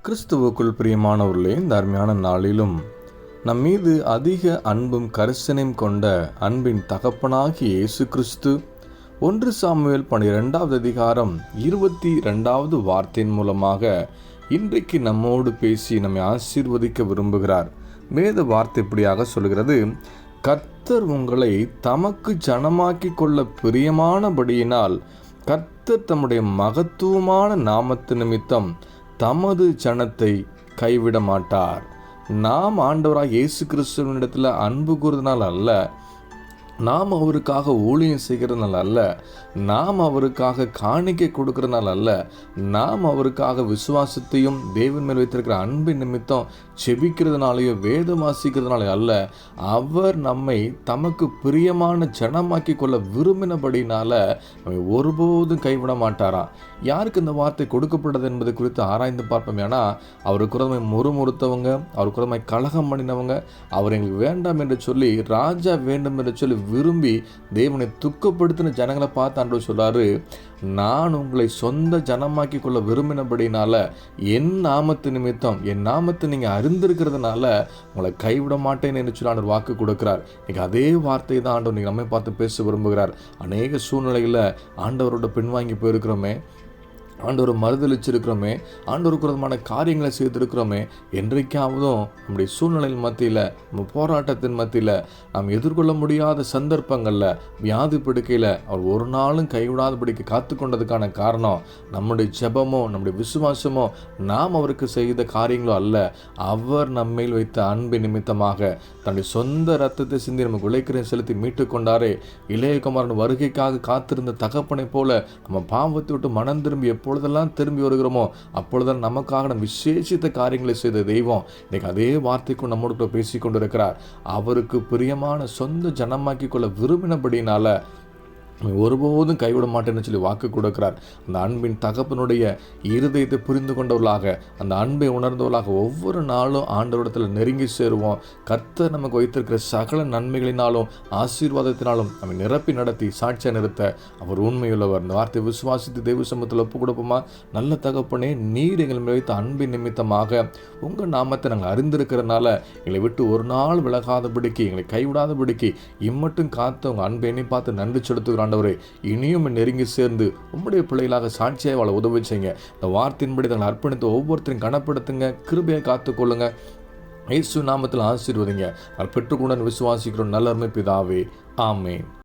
கிறிஸ்துவுக்குள் பிரியமானவர்களே, இந்த அருமையான நாளிலும் நம் மீது அதிக அன்பும் கரிசனையும் கொண்ட அன்பின் தகப்பனாகிய இயேசு கிறிஸ்து 1 சாமுவேல் 12வது அதிகாரம் 22வது வார்த்தையின் மூலமாக இன்றைக்கு நம்மோடு பேசி நம்மை ஆசீர்வதிக்க விரும்புகிறார். வேத வார்த்தை இப்படியாக சொல்கிறது: கர்த்தர் உங்களை தமக்கு ஜனமாக்கி கொள்ள பிரியமானபடியினால் கர்த்தர் தம்முடைய மகத்துவமான நாமத்து நிமித்தம் தமது ஜனத்தை கைவிட மாட்டார். நாம் ஆண்டவராக இயேசு கிறிஸ்துவினிடத்தில் அன்பு கூறுவதனால் அல்ல, நாம் அவருக்காக ஊழியம் செய்கிறதுனால அல்ல, நாம் அவருக்காக காணிக்கை கொடுக்கறதுனால அல்ல, நாம் அவருக்காக விசுவாசத்தையும் தேவன் மேல் வைத்திருக்கிற அன்பின் நிமித்தம் செபிக்கிறதுனாலேயோ வேதம் வாசிக்கிறதுனாலே அல்ல, அவர் நம்மை தமக்கு பிரியமான ஜனமாக்கி கொள்ள விரும்பினபடினால நம்மை ஒருபோதும் கைவிட மாட்டாராம். யாருக்கு இந்த வார்த்தை கொடுக்கப்பட்டது என்பது குறித்து ஆராய்ந்து பார்ப்போம். ஏன்னா அவருக்கு குரமை முறுமுறுத்தவங்க, அவருக்கு குரமை கலகம் பண்ணினவங்க, அவர் எங்களுக்கு வேண்டாம் என்று சொல்லி, ராஜா வேண்டும் என்று சொல்லி விரும்பி தேவனை துக்கப்படுத்தின ஜனங்களை பார்த்து ஆண்டவர் சொல்றாரு: நான் உங்களை சொந்த ஜனமாக்கி கொள்ள விரும்பினபடினால என் நாமத்து நிமித்தம், என் நாமத்தை நீங்க அறிந்திருக்கிறதுனால உங்களை கைவிட மாட்டேன் என்று சொல்லி ஆண்டவர் வாக்கு கொடுக்கிறார். இன்னைக்கு அதே வார்த்தை தான் ஆண்டவர் நீங்க நம்மை பார்த்து பேச விரும்புகிறார். அநேக சூழ்நிலையில் ஆண்டவரோட பின்வாங்கி போயிருக்கிறோமே, ஆண்டவர் மறுதளிச்சிருக்கிறோமே, ஆண்டவருக்கு விரோதமான காரியங்களை செய்திருக்கிறோமே, என்றைக்காவதும் நம்முடைய சூழ்நிலையின் மத்தியில், நம்ம போராட்டத்தின் மத்தியில், நாம் எதிர்கொள்ள முடியாத சந்தர்ப்பங்களில், வியாதி படுக்கையில் அவர் ஒரு நாளும் கைவிடாதபடிக்கு காத்து கொண்டதுக்கான காரணம் நம்முடைய ஜெபமோ நம்முடைய விசுவாசமோ நாம் அவருக்கு செய்த காரியங்களோ அல்ல, அவர் நம்மேல் வைத்த அன்பு நிமித்தமாக தன்னுடைய சொந்த ரத்தத்தை சிந்தி நமக்கு உழைக்கிறேன் செலுத்தி மீட்டு கொண்டாரே. இளையகுமாரன் வருகைக்காக காத்திருந்த தகப்பனை போல நம்ம பாவத்தை விட்டு மனம் திரும்பி எப்பொழுதெல்லாம் திரும்பி வருகிறோமோ அப்பொழுதெல்லாம் நமக்காக நம்ம விசேஷித்த காரியங்களை செய்த தெய்வம் இன்னைக்கு அதே வார்த்தைக்கும் நம்மோடு பேசி கொண்டிருக்கிறார். அவருக்கு பிரியமான சொந்த ஜனமாக்கி கொள்ள விரும்பினபடினால ஒருபோதும் கைவிட மாட்டேன்னு சொல்லி வாக்கு கொடுக்கிறார். அந்த அன்பின் தகப்பனுடைய இருதயத்தை புரிந்து கொண்டவர்களாக, அந்த அன்பை உணர்ந்தவர்களாக ஒவ்வொரு நாளும் ஆண்டவரிடத்தில் நெருங்கி சேருவோம். கர்த்தர் நமக்கு வைத்திருக்கிற சகல நன்மைகளினாலும் ஆசீர்வாதத்தினாலும் நம்மை நிரப்பி நடத்தி சாட்சியாக நிறுத்த அவர் உண்மையுள்ளவர். இந்த வார்த்தை விசுவாசித்து தெய்வ சமூகத்தில் ஒப்பு கொடுப்போமா? நல்ல தகப்பனே, நீர் எங்கள் மேல் வைத்த அன்பின் நிமித்தமாக உங்கள் நாமத்தை நாங்கள் அறிந்திருக்கிறதுனால எங்களை விட்டு ஒரு நாள் விலகாதபடிக்கு, எங்களை கைவிடாதபடிக்கு இம்மட்டும் காத்து உங்கள் அன்பை எண்ணி பார்த்து நன்றி செலுத்துகிறான். இனியும் நெருங்கி சேர்ந்து உம்முடைய பிள்ளைகளாக சாட்சியாக வாழ உதவி செய்யுங்க. இந்த வார்த்தையின்படி தங்களை அர்ப்பணித்து ஒவ்வொருத்தரையும் கனப்படுத்துங்க, கிருபையை காத்துக்கொள்ளுங்க. இயேசு நாமத்தில் ஆசீர்வதிங்க. பெற்றுக்கொண்டு விசுவாசிக்கிறோம் நல்ல பிதாவே, ஆமென்.